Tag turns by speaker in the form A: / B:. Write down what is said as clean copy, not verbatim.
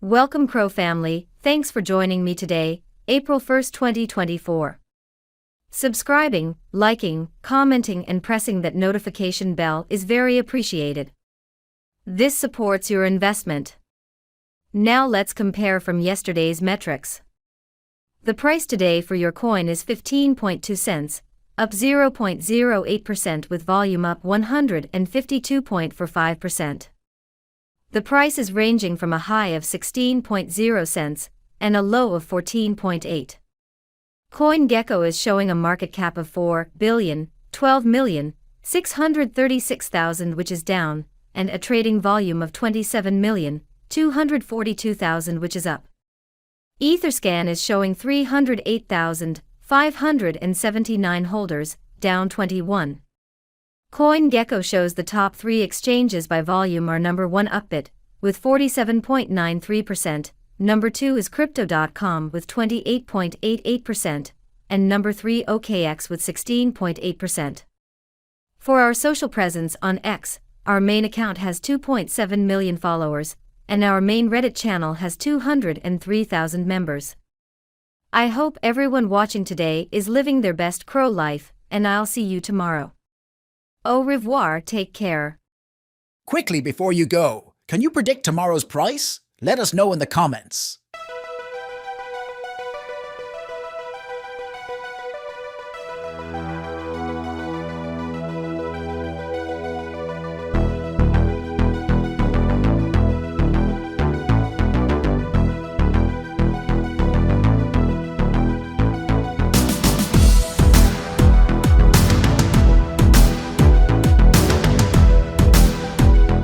A: Welcome CRO family, thanks for joining me today, April 1st, 2024. Subscribing, liking, commenting and pressing that notification bell is very appreciated. This supports your investment. Now let's compare from yesterday's metrics. The price today for your coin is 15.2 cents, up 0.08% with volume up 152.45%. The price is ranging from a high of 16.0 cents and a low of 14.8. CoinGecko is showing a market cap of 4,012,636,000 which is down, and a trading volume of 27,242,000 which is up. Etherscan is showing 308,579 holders, down 21. CoinGecko shows the top 3 exchanges by volume are number 1 Upbit, with 47.93%, number 2 is Crypto.com with 28.88%, and number 3 OKX with 16.8%. For our social presence on X, our main account has 2.7 million followers, and our main Reddit channel has 203,000 members. I hope everyone watching today is living their best CRO life, and I'll see you tomorrow. Au revoir, take care.
B: Quickly before you go, can you predict tomorrow's price? Let us know in the comments.